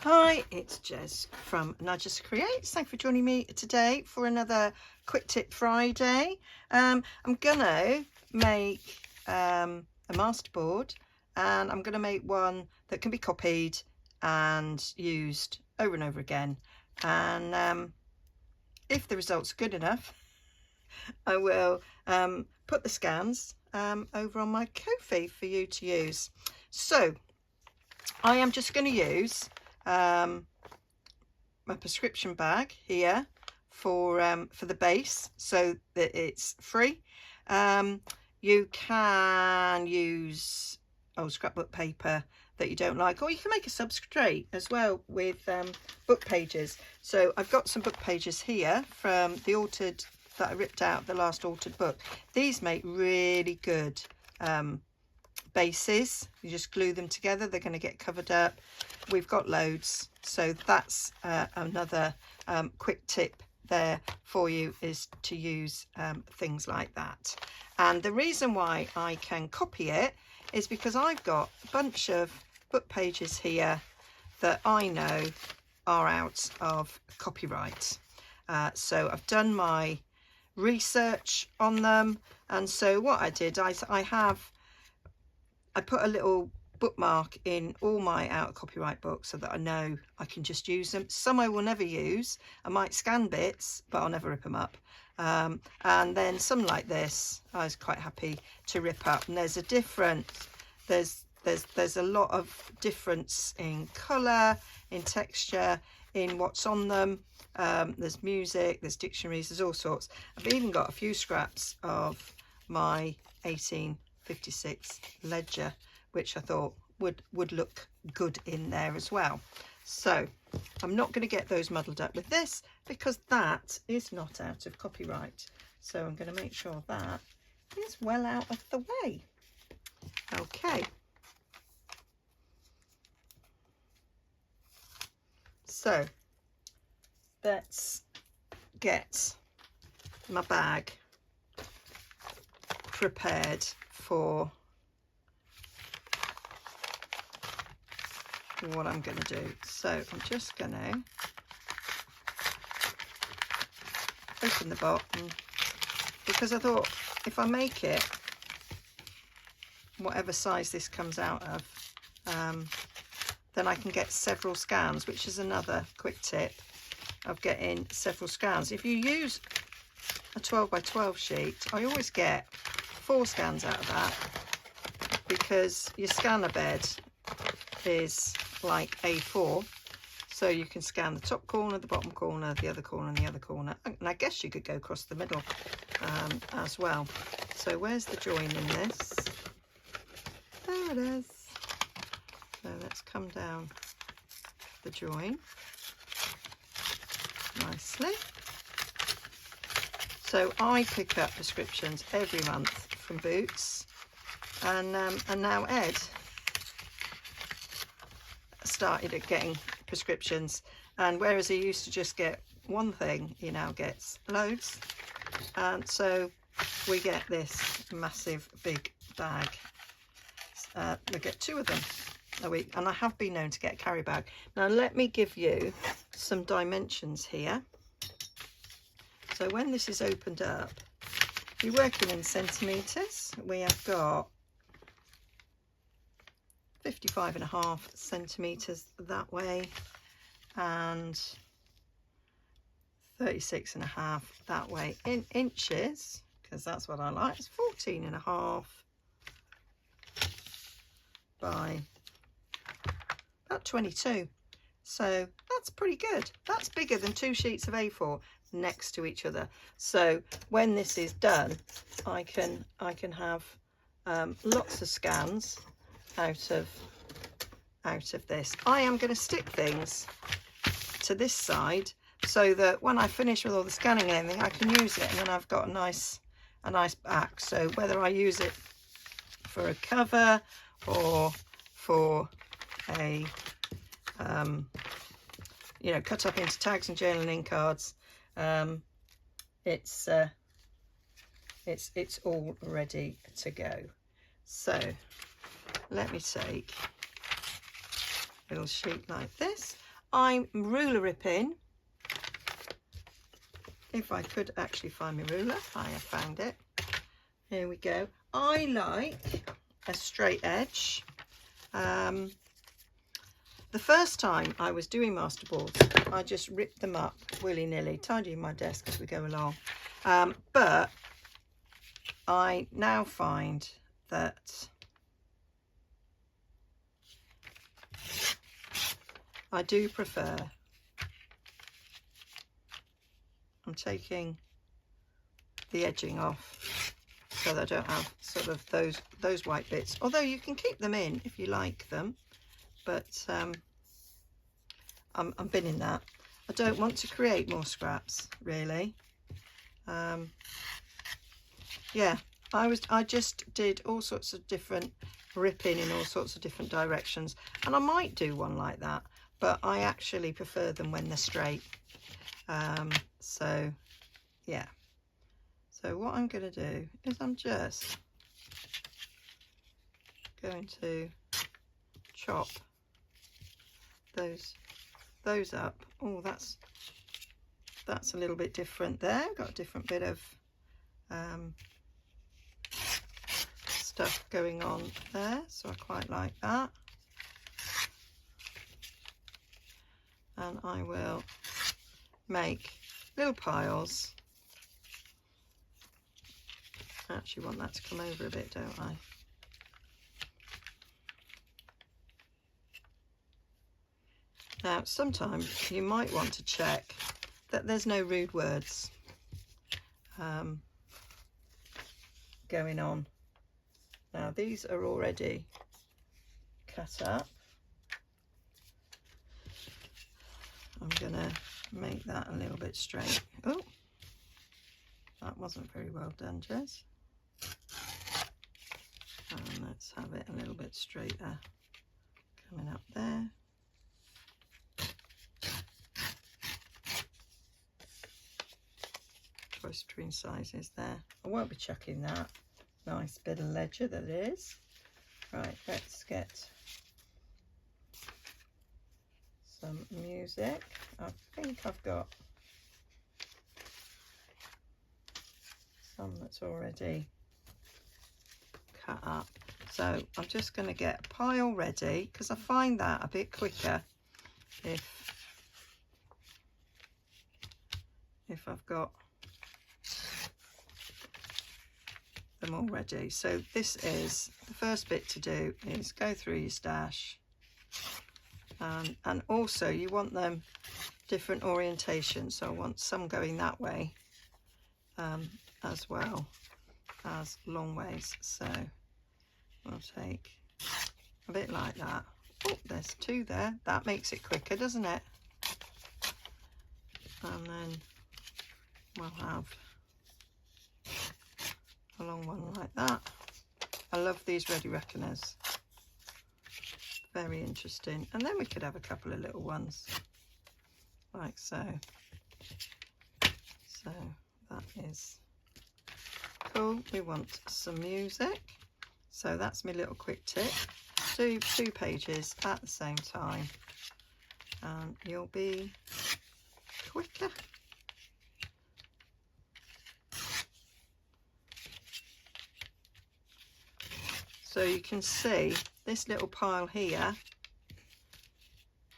Hi, it's Jez from Nigezza Creates. Thanks for joining me today for another Quick Tip Friday. I'm gonna make a masterboard, and I'm gonna make one that can be copied and used over and over again. And if the results are good enough, I will put the scans over on my Ko-fi for you to use. So I am just going to use my prescription bag here for the base, so that it's free. You can use old scrapbook paper that you don't like, or you can make a substrate as well with book pages. So I've got some book pages here from the altered that I ripped out, the last altered book. These make really good bases. You just glue them together, they're going to get covered up. We've got loads, so that's another quick tip there for you, is to use things like that. And the reason why I can copy it is because I've got a bunch of book pages here that I know are out of copyright. So I've done my research on them, and so what I did, I put a little bookmark in all my out of copyright books so that I know I can just use them. Some I will never use. I might scan bits, but I'll never rip them up. And then some like this, I was quite happy to rip up. And there's a different, there's a lot of difference in colour, in texture, in what's on them. There's music, there's dictionaries, there's all sorts. I've even got a few scraps of my 1856 ledger, which I thought would look good in there as well. So I'm not going to get those muddled up with this, because that is not out of copyright. So I'm going to make sure that is well out of the way. Okay. So let's get my bag prepared for what I'm going to do. So I'm just going to open the bottom, because I thought if I make it whatever size this comes out of, then I can get several scans, which is another quick tip of getting several scans. If you use a 12 by 12 sheet, I always get 4 scans out of that, because your scanner bed is like A4, so you can scan the top corner, the bottom corner, the other corner, and the other corner, and I guess you could go across the middle as well. So where's the join in this? There it is. So let's come down the join nicely. So I pick up prescriptions every month from Boots, and now Ed started at getting prescriptions, and whereas he used to just get one thing, he now gets loads, and so we get this massive big bag. We get 2 of them a week, and I have been known to get a carry bag. Now let me give you some dimensions here. So when this is opened up, you're working in centimetres. We have got 55.5 centimetres that way, and 36.5 that way. In inches, because that's what I like, it's 14.5 by about 22. So that's pretty good. That's bigger than 2 sheets of A4 next to each other. So when this is done, I can have lots of scans out of this. I am going to stick things to this side so that when I finish with all the scanning and everything, I can use it, and then I've got a nice back. So whether I use it for a cover or for a you know, cut up into tags and journaling cards, it's all ready to go. So let me take a little sheet like this. I'm ruler ripping. If I could actually find my ruler, I have found it. Here we go. I like a straight edge. The first time I was doing masterboards, I just ripped them up willy-nilly, tidying my desk as we go along. But I now find that I do prefer, I'm taking the edging off so that I don't have sort of those white bits, although you can keep them in if you like them, but I'm binning that. I don't want to create more scraps really. Yeah, I just did all sorts of different ripping in all sorts of different directions, and I might do one like that, but I actually prefer them when they're straight. So yeah, so what I'm going to do is I'm just going to chop those up. Oh, that's a little bit different there. Got a different bit of stuff going on there, so I quite like that. And I will make little piles. I actually want that to come over a bit, don't I? Now, sometimes you might want to check that there's no rude words going on. Now, these are already cut up. I'm going to make that a little bit straight. Oh, that wasn't very well done, Jez. And let's have it a little bit straighter coming up there. Choice between sizes there. I won't be chucking that. Nice bit of ledger that is. Right, let's get some music. I think I've got some that's already cut up. So I'm just going to get a pile ready, because I find that a bit quicker if I've got them all ready. So this is the first bit to do, is go through your stash, and also you want them different orientations, so I want some going that way as well as long ways. So I'll take a bit like that. Oh, there's two there. That makes it quicker, doesn't it? And then we'll have a long one like that. I love these ready reckoners. Very interesting. And then we could have a couple of little ones like so. So that is cool. We want some music. So that's my little quick tip. Do 2 pages at the same time and you'll be quicker. So you can see this little pile here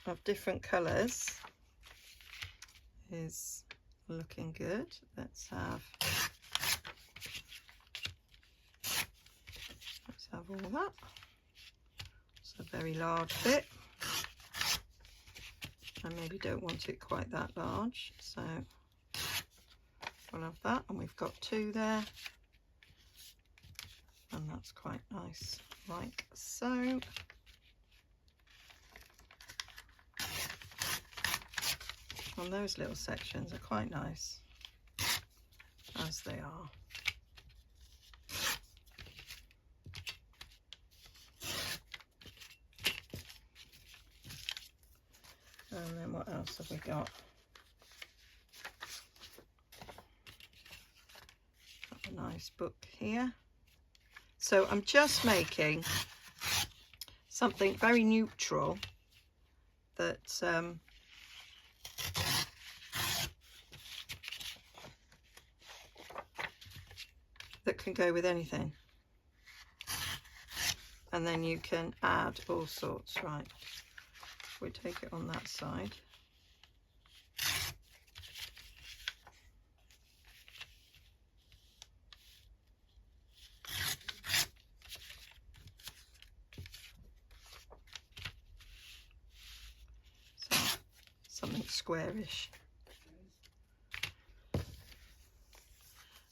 of different colours is looking good. Let's have all that. It's a very large bit. I maybe don't want it quite that large, so we'll have that, and we've got 2 there. And that's quite nice, like so. And those little sections are quite nice, as they are. And then what else have we got? Got a nice book here. So I'm just making something very neutral that can go with anything, and then you can add all sorts. Right, we take it on that side. So something squarish.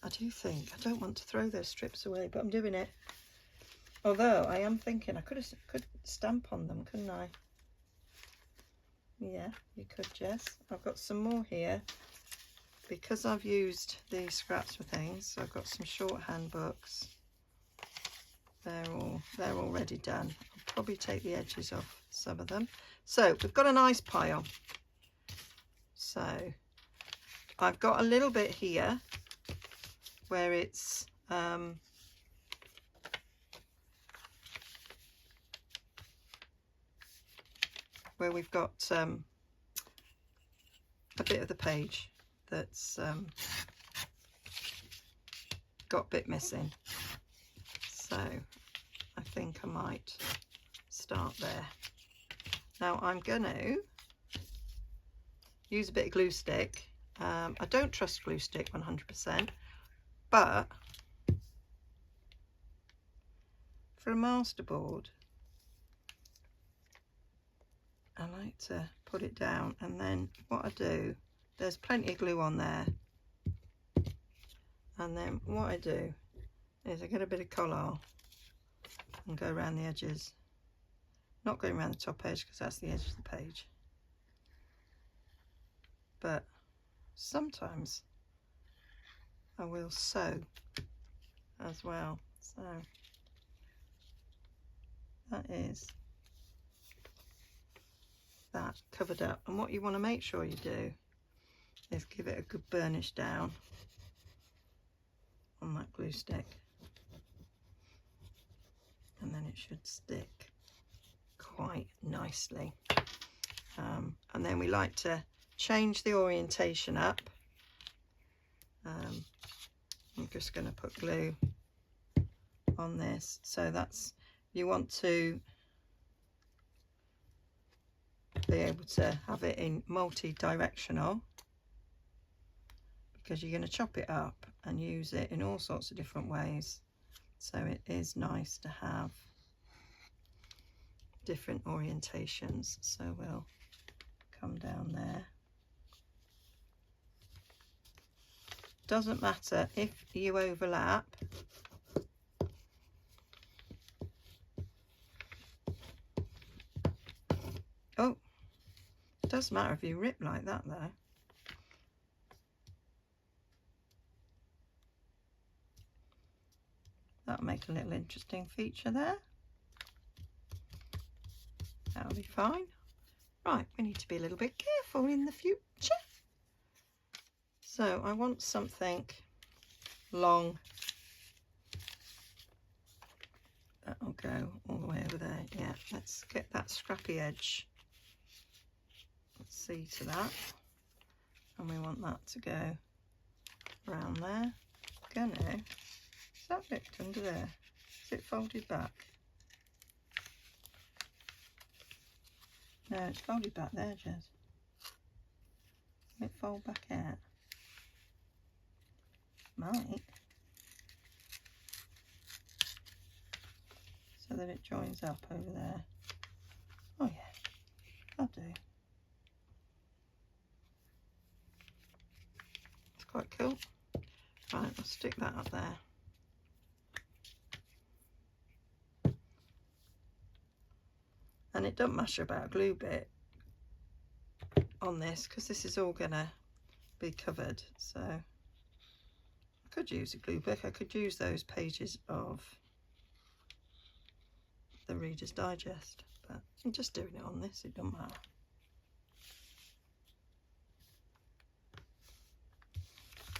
I do think, I don't want to throw those strips away, but I'm doing it. Although I am thinking I could stamp on them, couldn't I? Yeah, you could, Jess. I've got some more here because I've used these scraps for things. So I've got some shorthand books. They're already done. I'll probably take the edges off some of them. So we've got a nice pile. So I've got a little bit here where it's where we've got a bit of the page that's got a bit missing. So I think I might start there. Now I'm going to use a bit of glue stick. I don't trust glue stick 100%, but for a masterboard, I like to put it down, and then what I do, there's plenty of glue on there, and then what I do is I get a bit of collage and go around the edges, not going around the top edge because that's the edge of the page, but sometimes I will sew as well. So that is that covered up, and what you want to make sure you do is give it a good burnish down on that glue stick, and then it should stick quite nicely. And then we like to change the orientation up. I'm just going to put glue on this, so that's, you want to be able to have it in multi-directional, because you're going to chop it up and use it in all sorts of different ways. So it is nice to have different orientations. So we'll come down there. Doesn't matter if you overlap. Oh, it does matter if you rip like that though. That'll make a little interesting feature there. That'll be fine. Right, we need to be a little bit careful in the future. So I want something long. That'll go all the way over there. Yeah, let's get that scrappy edge. Let's see to that. And we want that to go around there. Is that licked under there? Is it folded back? No, it's folded back there, Jez. Will it fold back out? Might. So that it joins up over there. Oh yeah, that'll do. It's quite cool. Right, I'll stick that up there. And it doesn't matter about a glue bit on this, because this is all gonna be covered. So I could use a glue book. I could use those pages of the Reader's Digest, but I'm just doing it on this, it doesn't matter.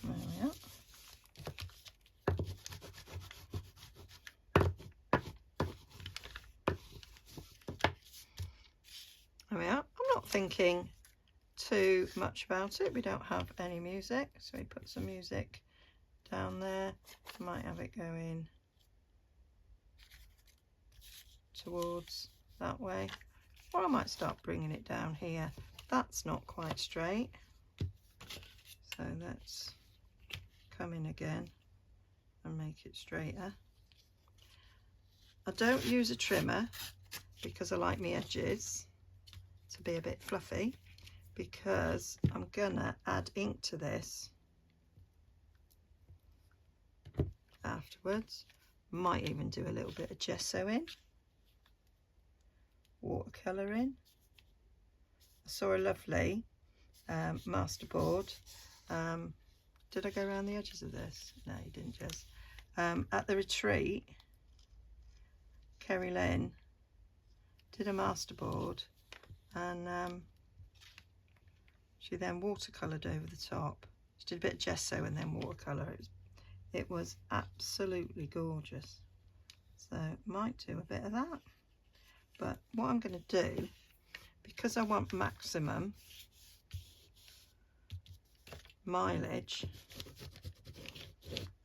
There we are. There we are. I'm not thinking too much about it. We don't have any music, so we put some music down there. I might have it going towards that way, or I might start bringing it down here. That's not quite straight, so let's come in again and make it straighter. I don't use a trimmer because I like my edges to be a bit fluffy, because I'm gonna add ink to this afterwards. Might even do a little bit of gesso in, watercolour in. I saw a lovely Masterboard. Did I go around the edges of this? No, you didn't, Jess. At the retreat, Kerry Lynn did a Masterboard, and she then watercoloured over the top. She did a bit of gesso and then watercolour. It was absolutely gorgeous. So might do a bit of that. But what I'm going to do, because I want maximum mileage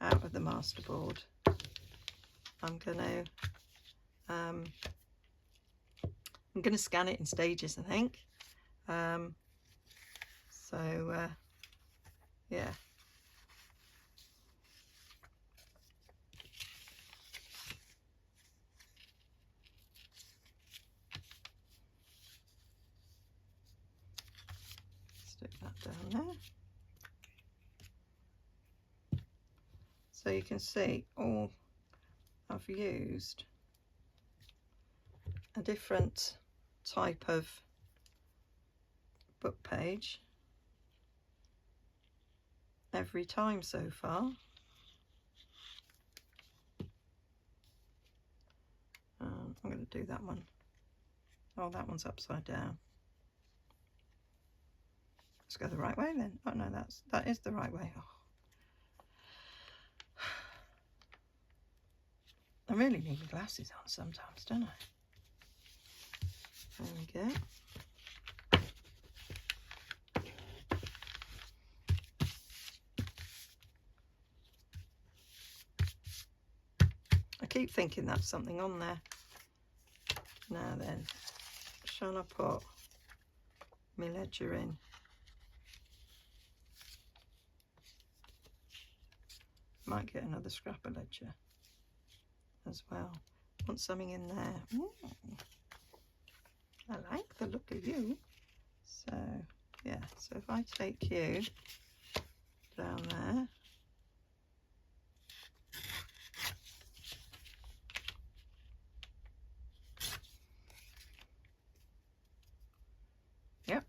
out of the Masterboard, I'm going to scan it in stages, I think. Yeah. Stick that down there. So you can see all I've used a different type of book page every time so far. I'm going to do that one. Oh, that one's upside down. Let's go the right way then. Oh no, that is the right way. Oh. I really need my glasses on sometimes, don't I? There we go. I keep thinking that's something on there. Now then, shall I put my ledger in? Might get another scrap of ledger as well. Want something in there. Ooh, I like the look of you. So yeah, so if I take you down there, yep,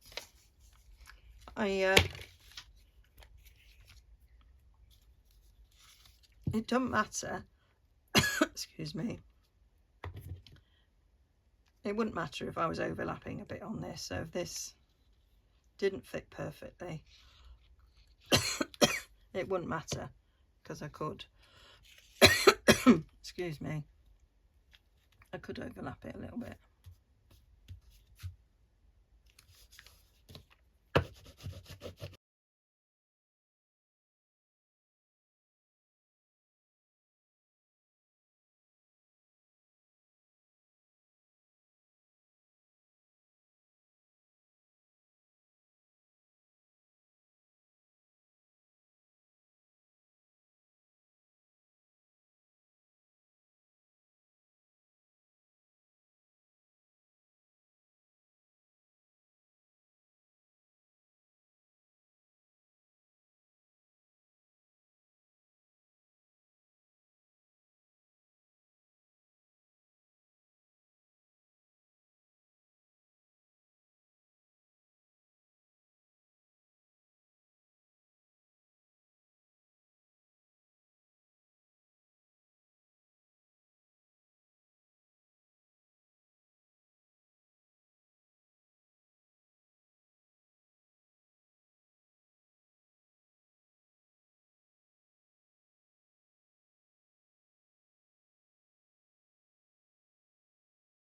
it doesn't matter. Excuse me. It wouldn't matter if I was overlapping a bit on this. So if this didn't fit perfectly, it wouldn't matter, because I could, excuse me, I could overlap it a little bit.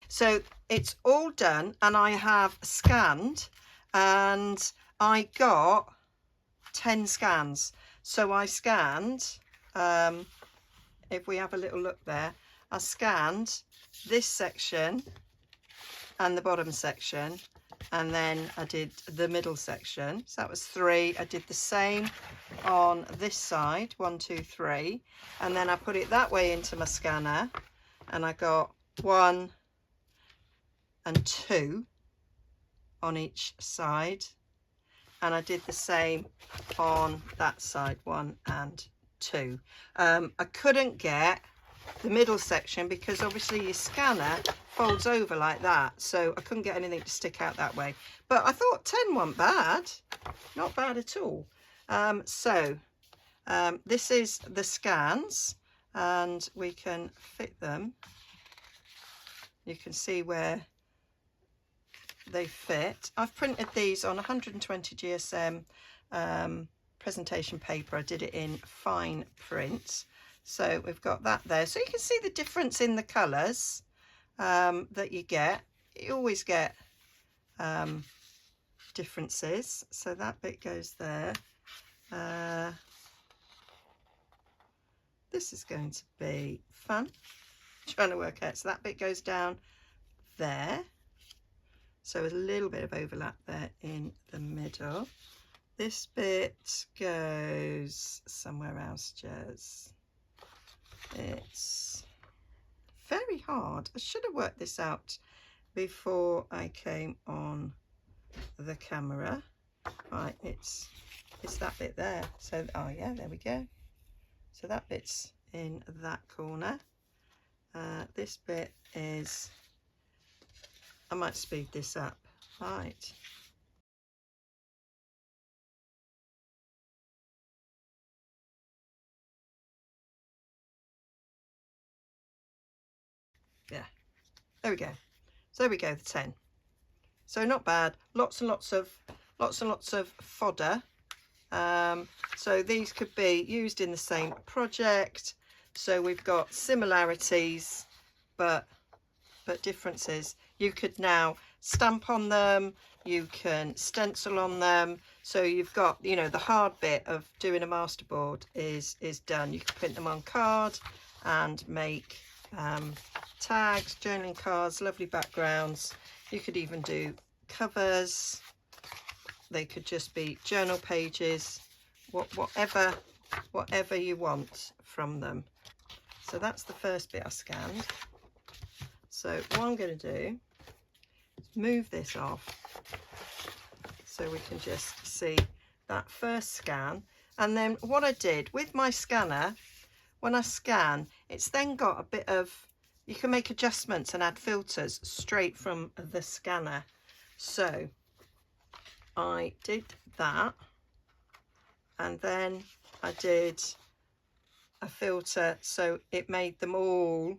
So it's all done, and I have scanned, and I got 10 scans. So I scanned if we have a little look there, I scanned this section and the bottom section, and then I did the middle section. So that was 3. I did the same on this side, 1, 2, 3, and then I put it that way into my scanner, and I got 1 and 2 on each side, and I did the same on that side, 1 and 2. I couldn't get the middle section because obviously your scanner folds over like that, so I couldn't get anything to stick out that way, but I thought 10 wasn't bad, not bad at all. This is the scans, and we can fit them. You can see where they fit. I've printed these on 120 GSM presentation paper. I did it in fine print, so we've got that there, so you can see the difference in the colours that you get. You always get differences, so that bit goes there. This is going to be fun, trying to work out. So that bit goes down there, so a little bit of overlap there in the middle. This bit goes somewhere else, Jez. It's very hard. I should have worked this out before I came on the camera. Right, it's that bit there. So, oh yeah, there we go. So that bit's in that corner. This bit is, I might speed this up. Right. Yeah, there we go. So there we go, the 10. So not bad. Lots and lots of fodder. So these could be used in the same project. So we've got similarities, but differences. You could now stamp on them. You can stencil on them. So you've got, you know, the hard bit of doing a masterboard is done. You can print them on card and make tags, journaling cards, lovely backgrounds. You could even do covers. They could just be journal pages, whatever you want from them. So that's the first bit I scanned. So what I'm going to do is move this off so we can just see that first scan. And then what I did with my scanner, when I scan, it's then got a bit of, you can make adjustments and add filters straight from the scanner. So I did that, and then I did a filter so it made them all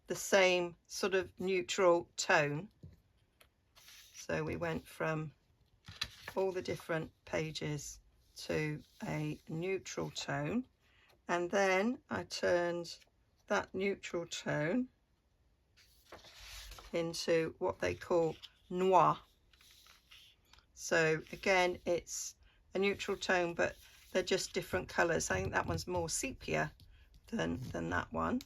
the same sort of neutral tone. So we went from all the different pages to a neutral tone, and then I turned that neutral tone into what they call noir. So again, it's a neutral tone, but they're just different colours. I think that one's more sepia than that one.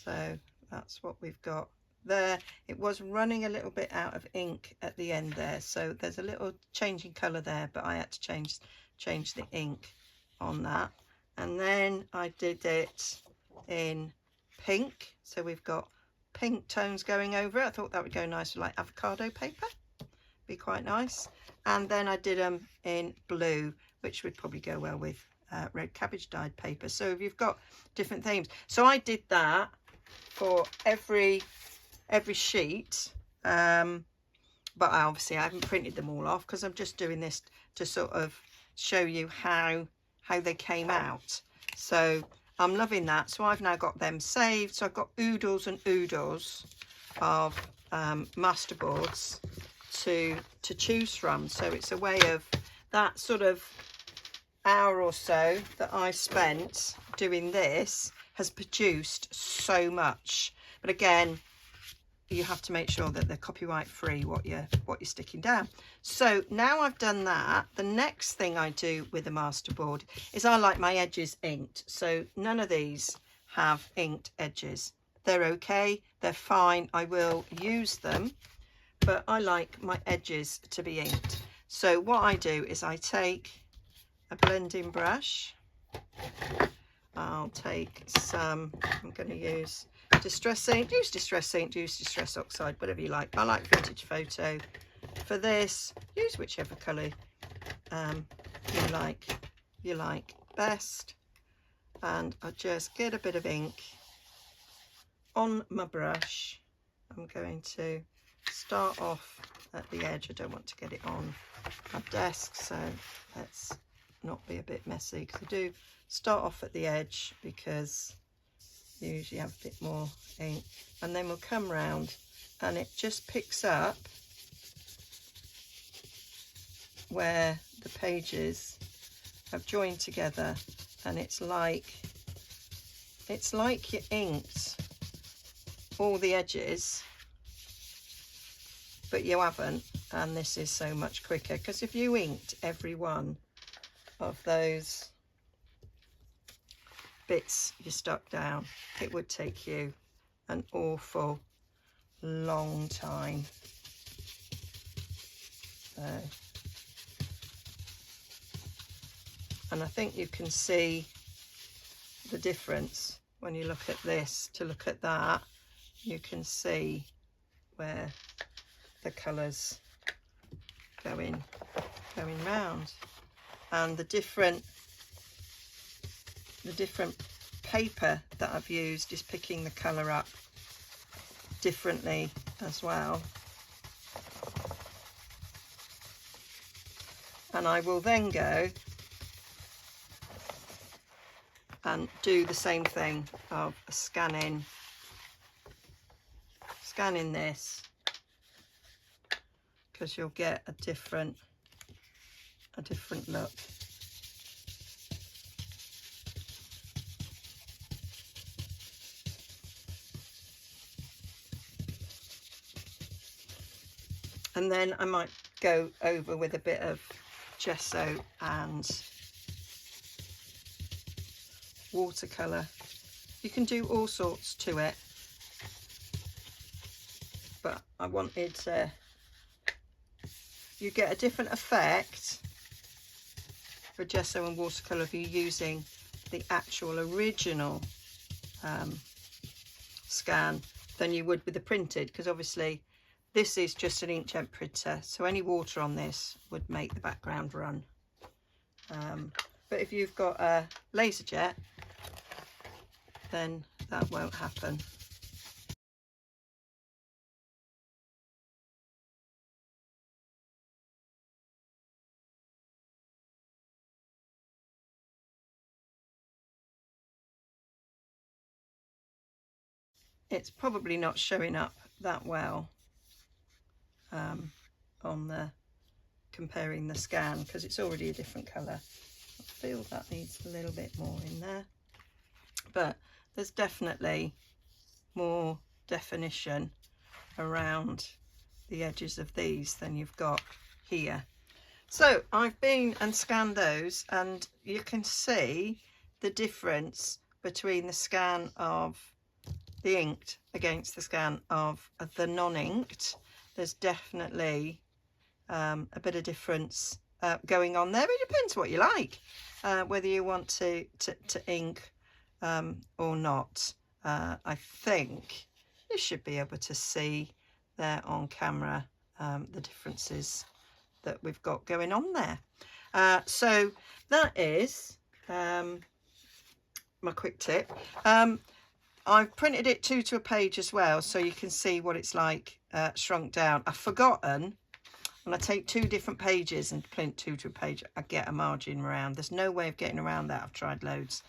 So that's what we've got there. It was running a little bit out of ink at the end there, so there's a little changing colour there, but I had to change the ink on that. And then I did it in pink, so we've got pink tones going over it. I thought that would go nice with like avocado paper, be quite nice. And then I did them in blue, which would probably go well with red cabbage dyed paper. So if you've got different themes, so I did that for every sheet, but obviously I haven't printed them all off because I'm just doing this to sort of show you how they came out. So I'm loving that. So I've now got them saved. So I've got oodles and oodles of masterboards to choose from. So it's a way of that sort of hour or so that I spent doing this has produced so much. But again, you have to make sure that they're copyright free what you're sticking down. So now I've done that, the next thing I do with the Masterboard is I like my edges inked. So none of these have inked edges. They're okay, they're fine, I will use them, but I like my edges to be inked. So what I do is I take a blending brush, I'll take some, I'm going to use distress ink, use distress ink, use distress oxide, whatever you like. I like vintage photo. For this, use whichever colour you like best. And I just get a bit of ink on my brush. I'm going to start off at the edge. I don't want to get it on my desk, so let's not be a bit messy, because I do start off at the edge because you usually have a bit more ink, and then we'll come round and it just picks up where the pages have joined together, and it's like you inked all the edges but you haven't, and this is so much quicker, because if you inked every one of those bits you stuck down, it would take you an awful long time. So, and I think you can see the difference when you look at this to look at that. You can see where the colours going round, and the different paper that I've used is picking the colour up differently as well. And I will then go and do the same thing of scanning this, because you'll get a different look. And then I might go over with a bit of gesso and watercolour. You can do all sorts to it, but I wanted to, you get a different effect for gesso and watercolour if you're using the actual original scan than you would with the printed, because obviously this is just an inkjet printer, so any water on this would make the background run. But if you've got a laser jet, then that won't happen. It's probably not showing up that well on the comparing the scan, because it's already a different colour. I feel that needs a little bit more in there, but there's definitely more definition around the edges of these than you've got here. So I've been and scanned those, and you can see the difference between the scan of the inked against the scan of the non-inked. There's definitely a bit of difference going on there. It depends what you like, whether you want to ink or not. I think you should be able to see there on camera the differences that we've got going on there. So that is my quick tip. I've printed it 2 to a page as well, so you can see what it's like shrunk down. I've forgotten, when I take 2 different pages and print 2 to a page, I get a margin around. There's no way of getting around that. I've tried loads,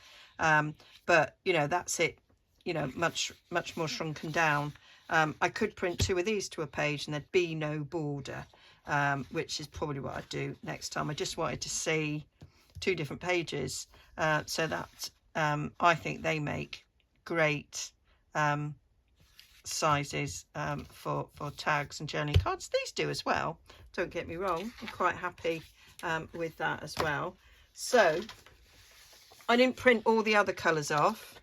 but you know, that's it, you know, much more shrunken down. I could print 2 of these to a page and there'd be no border, which is probably what I'd do next time. I just wanted to see 2 different pages, so that I think they make great sizes for tags and journaling cards. These do as well, don't get me wrong. I'm quite happy with that as well. So I didn't print all the other colours off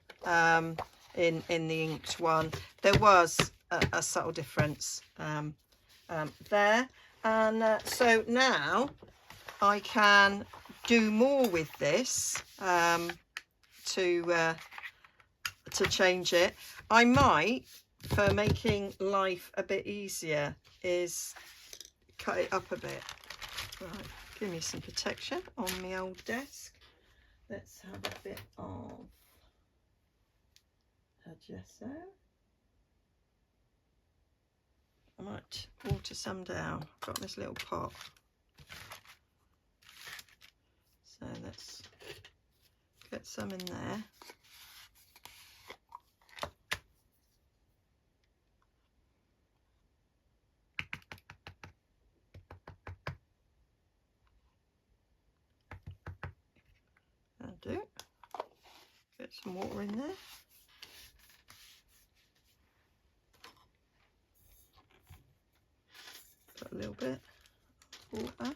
in the inked one. There was a subtle difference there, and so now I can do more with this to change it. I might, for making life a bit easier, is cut it up a bit. Right, give me some protection on my old desk. Let's have a bit of gesso. I might water some down. I've got this little pot. So let's get some in there. That'll do. Get some water in there. Got a little bit of water.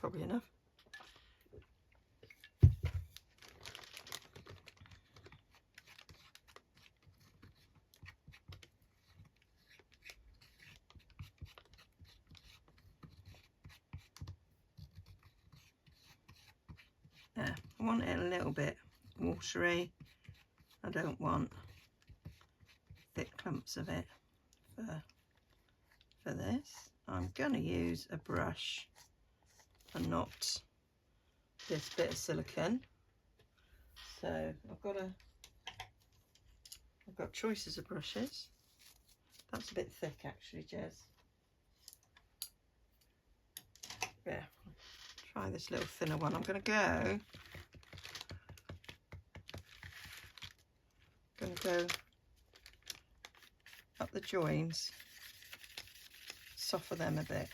Probably enough. Yeah, I want it a little bit watery. I don't want thick clumps of it for this. I'm going to use a brush and not this bit of silicone. So I've got choices of brushes. That's a bit thick actually, Jez. Yeah, try this little thinner one. I'm going to go up the joins, soften them a bit.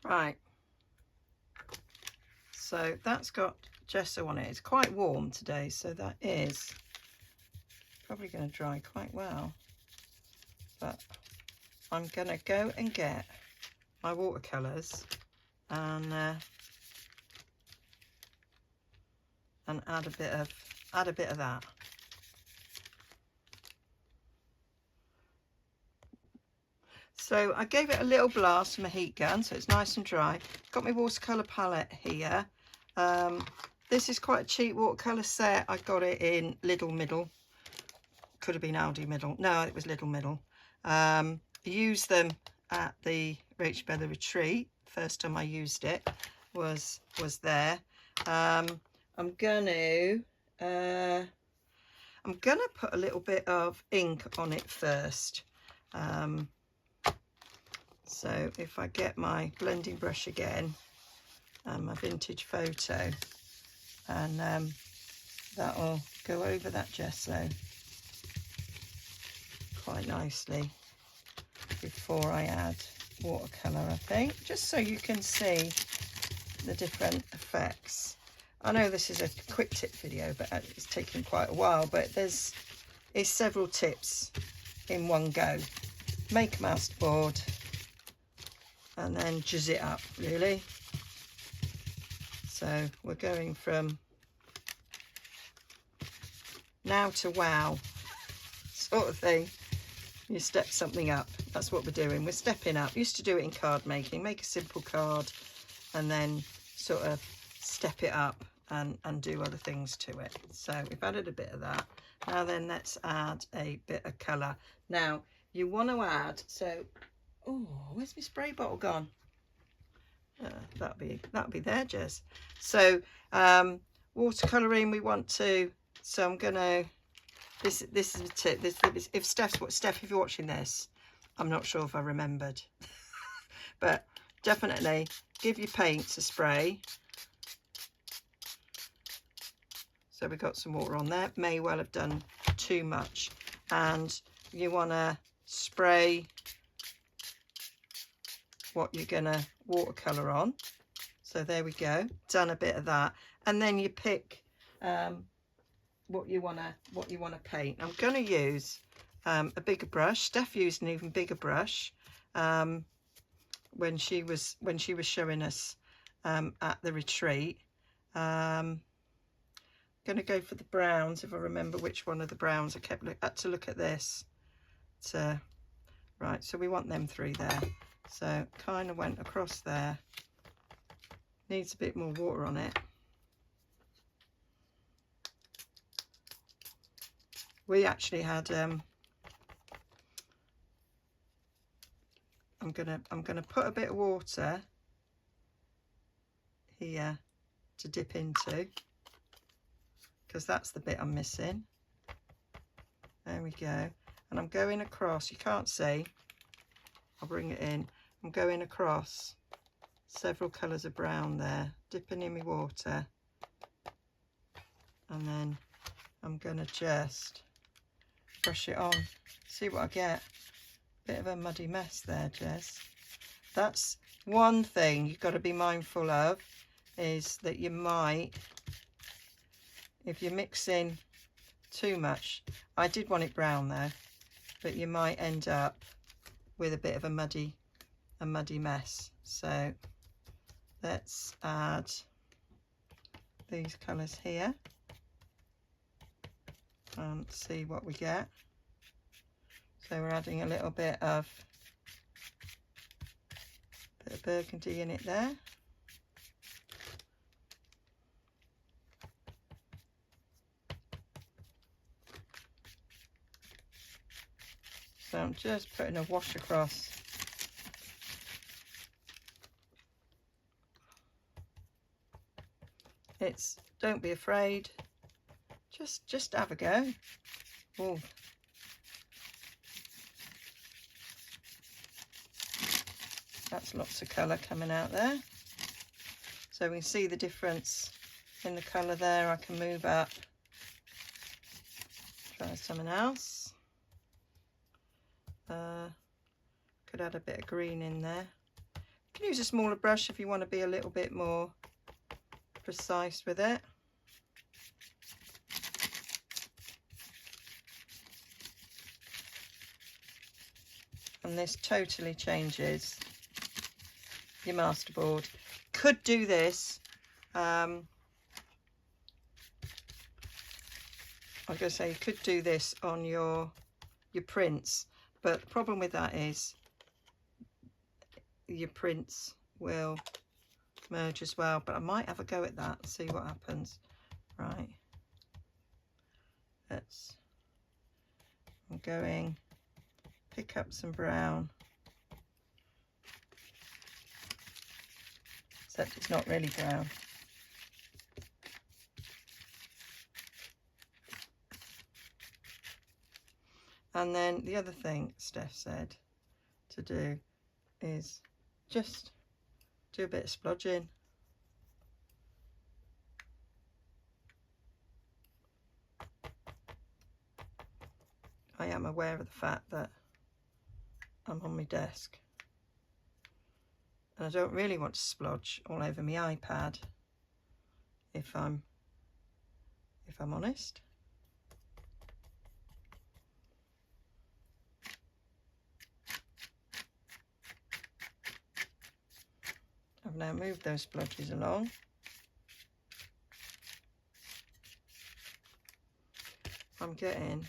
Right, so that's got gesso on it. It's quite warm today, so that is probably going to dry quite well. But I'm going to go and get my watercolours and add a bit of that. So I gave it a little blast from a heat gun, so it's nice and dry. Got my watercolour palette here. This is quite a cheap watercolour set. I got it in Lidl Middle. Could have been Aldi Middle. No, it was Lidl Middle. I used them at the Rach Beather retreat. First time I used it was there. I'm gonna put a little bit of ink on it first. So if I get my blending brush again, my vintage photo, and that'll go over that gesso quite nicely before I add watercolour, I think, just so you can see the different effects. I know this is a quick tip video, but it's taken quite a while, but there's several tips in one go. Make a masterboard and then jizz it up, really. So we're going from now to wow sort of thing. You step something up. That's what we're doing. We're stepping up. Used to do it in card making. Make a simple card and then sort of step it up and do other things to it. So we've added a bit of that. Now then, let's add a bit of colour. Now you want to add, so, oh, where's my spray bottle gone? That'll be there, Jess. So watercolouring we want to, so I'm gonna This is a tip. If Steph, if you're watching this, I'm not sure if I remembered, but definitely give your paints a spray. So we've got some water on there. May well have done too much, and you want to spray what you're gonna watercolor on. So there we go, done a bit of that, and then you pick what you wanna paint. I'm gonna use a bigger brush. Steph used an even bigger brush when she was showing us at the retreat. Gonna go for the browns, if I remember which one of the browns. I had to look at this. Right, so we want them through there. So kind of went across there. Needs a bit more water on it. We actually had I'm gonna put a bit of water here to dip into, because that's the bit I'm missing. There we go. And I'm going across, you can't see, I'll bring it in. I'm going across several colours of brown there, dipping in my water, and then I'm going to just brush it on, see what I get. Bit of a muddy mess there, Jess. That's one thing you've got to be mindful of, is that you might, if you're mixing too much, I did want it brown though, but you might end up with a bit of a muddy mess. So let's add these colours here and see what we get. So we're adding a little bit of burgundy in it there. So I'm just putting a wash across. Don't be afraid. Just have a go. Oh. That's lots of colour coming out there. So we can see the difference in the colour there. I can move up. Try something else. Could add a bit of green in there. You can use a smaller brush if you want to be a little bit more precise with it. And this totally changes your masterboard. Could do this, I was going to say you could do this on your prints, but the problem with that is your prints will merge as well. But I might have a go at that and see what happens. Right, I'm going pick up some brown, except it's not really brown. And then the other thing Steph said to do is just do a bit of splodging. I am aware of the fact that I'm on my desk and I don't really want to splodge all over my iPad, if I'm honest. I've now moved those splodges along. I'm getting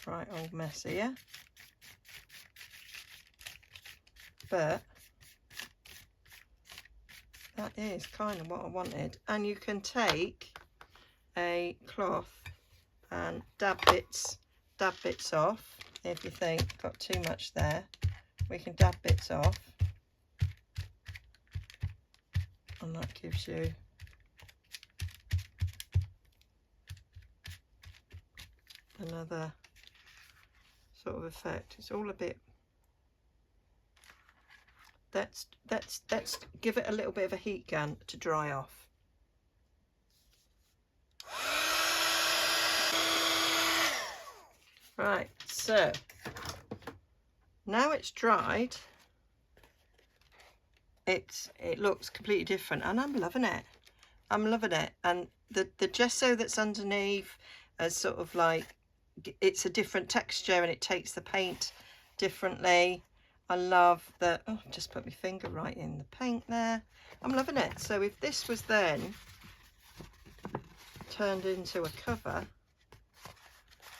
right old mess here, but that is kind of what I wanted. And you can take a cloth and dab bits off. If you think you've got too much there, we can dab bits off, and that gives you another sort of effect. It's all a bit, let's give it a little bit of a heat gun to dry off. Right, so now it's dried, it looks completely different, and I'm loving it. I'm loving it. And the gesso that's underneath is sort of like, it's a different texture and it takes the paint differently. I love that. Oh, just put my finger right in the paint there. I'm loving it. So if this was then turned into a cover,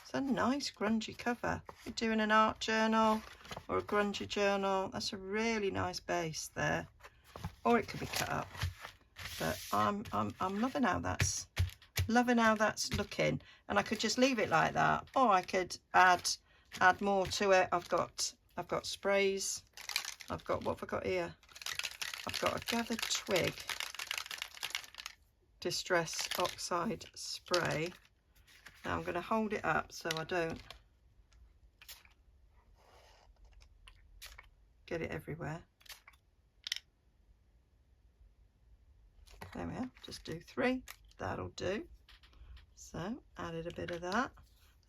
it's a nice grungy cover. You're doing an art journal or a grungy journal, that's a really nice base there. Or it could be cut up. But I'm loving how that's looking. And I could just leave it like that, or I could add more to it. I've got sprays. I've got, what have I got here? I've got a gathered twig distress oxide spray. Now I'm going to hold it up so I don't get it everywhere. There we are, just do 3, that'll do. So added a bit of that.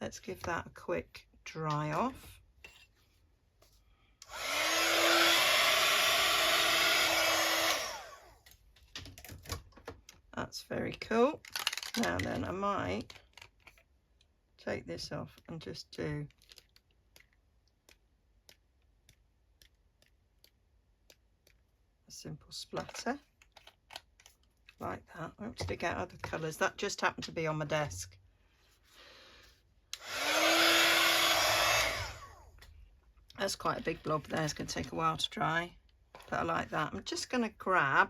Let's give that a quick dry off. That's very cool. Now then, I might take this off and just do a simple splatter like that. I won't stick out other colours. That just happened to be on my desk. That's quite a big blob there. It's going to take a while to dry, but I like that. I'm just going to grab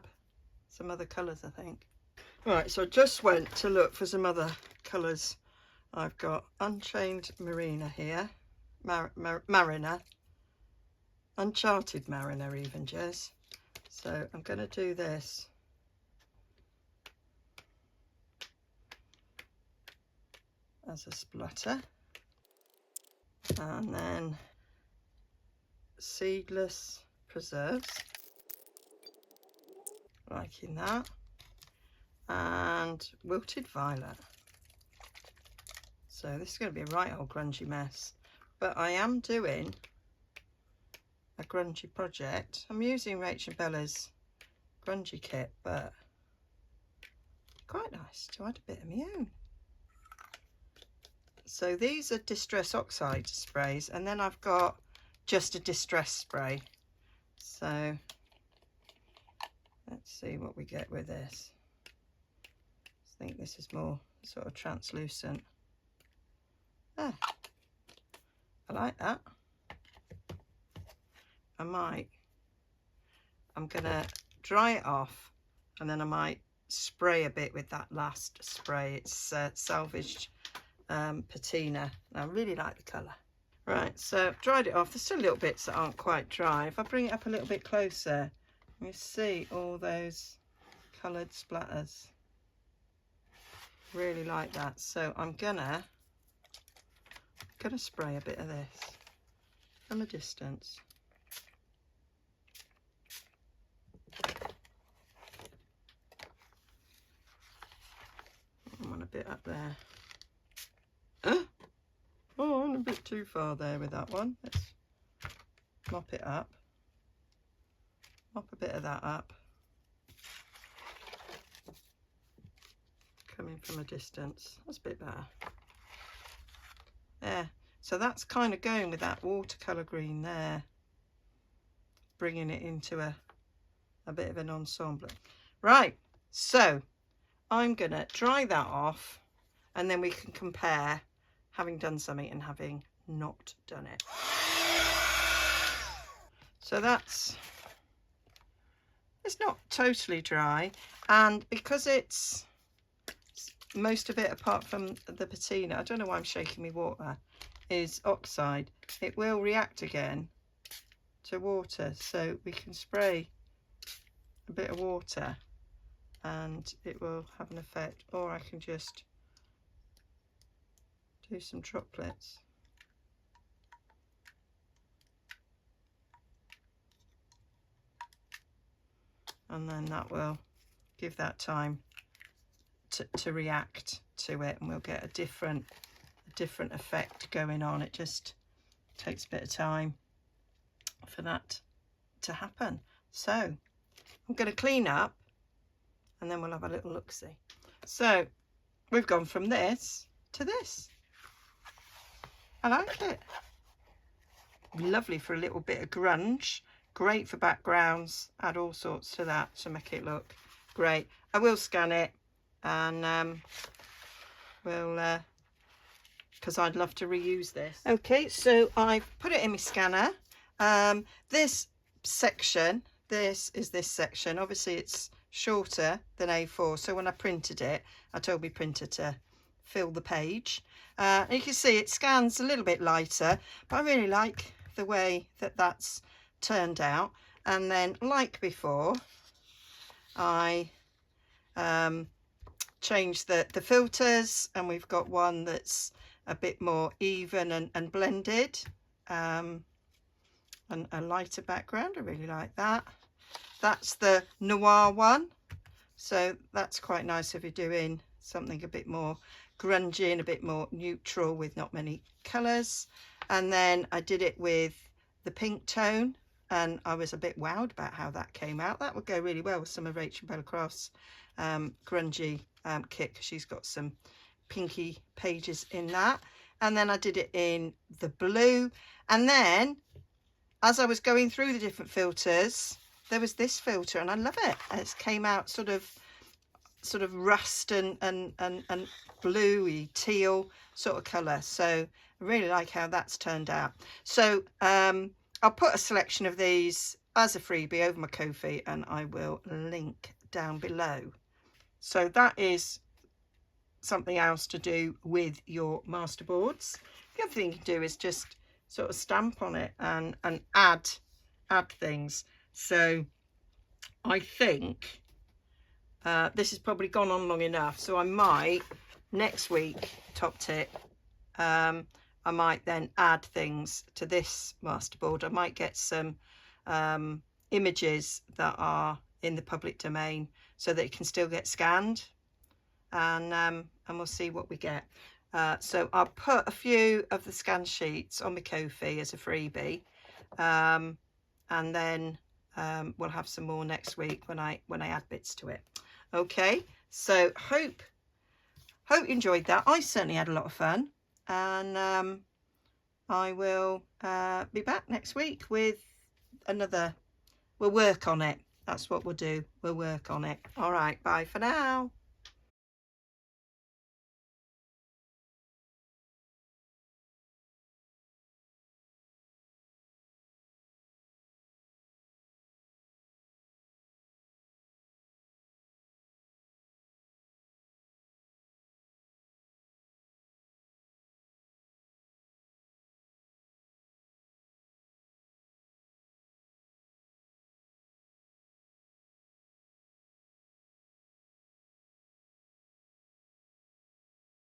some other colours, I think. Right, so I just went to look for some other colours. I've got Unchained Marina here, Mariner, Uncharted Mariner even, Jez. So I'm going to do this. As a splatter, and then Seedless Preserves, liking that, and Wilted Violet. So this is going to be a right old grungy mess, but I am doing a grungy project. I'm using Rachel Bella's grungy kit, but quite nice to add a bit of my own. So these are Distress Oxide sprays, and then I've got just a Distress spray. So let's see what we get with this. I think this is more sort of translucent. Ah, I like that. I'm gonna dry it off, and then I might spray a bit with that last spray. It's salvaged patina. I really like the colour. Right, so I've dried it off. There's still little bits that aren't quite dry. If I bring it up a little bit closer, you see all those coloured splatters. Really like that. So I'm gonna spray a bit of this from a distance. I want a bit up there. Oh, I'm a bit too far there with that one. Let's mop it up. Mop a bit of that up. Coming from a distance. That's a bit better. There. So that's kind of going with that watercolour green there. Bringing it into a bit of an ensemble. Right, so I'm going to dry that off, and then we can compare having done something and having not done it. So it's not totally dry, and because it's most of it apart from the patina, I don't know why I'm shaking my water, is oxide. It will react again to water, so we can spray a bit of water and it will have an effect, or I can just do some droplets. And then that will give that time to react to it, and we'll get a different effect going on. It just takes a bit of time for that to happen. So I'm going to clean up and then we'll have a little look-see. So we've gone from this to this. I like it. Lovely for a little bit of grunge. Great for backgrounds. Add all sorts to that to make it look great. I will scan it, and we'll because I'd love to reuse this. Okay, so I've put it in my scanner. This section, this is this section. Obviously it's shorter than A4, so when I printed it, I told my printer to fill the page. And you can see it scans a little bit lighter, but I really like the way that that's turned out. And then, like before, I changed the filters, and we've got one that's a bit more even and blended, and a lighter background. I really like that. That's the noir one, so that's quite nice if you're doing something a bit more grungy and a bit more neutral with not many colours. And then I did it with the pink tone, and I was a bit wowed about how that came out. That would go really well with some of Rachel Bellacross' grungy kit, because she's got some pinky pages in that. And then I did it in the blue, and then as I was going through the different filters, there was this filter, and I love it. And it came out sort of rust and bluey teal sort of colour. So I really like how that's turned out. So I'll put a selection of these as a freebie over my Ko-fi, and I will link down below. So that is something else to do with your masterboards. The other thing you can do is just sort of stamp on it and add things. So I think this has probably gone on long enough, so I might next week, top tip, I might then add things to this masterboard. I might get some images that are in the public domain so that it can still get scanned, and we'll see what we get. So I'll put a few of the scan sheets on my Ko-fi as a freebie, and then we'll have some more next week when I add bits to it. Okay, so hope you enjoyed that. I certainly had a lot of fun, and I will be back next week with another. We'll work on it. That's what we'll do. We'll work on it. All right, bye for now.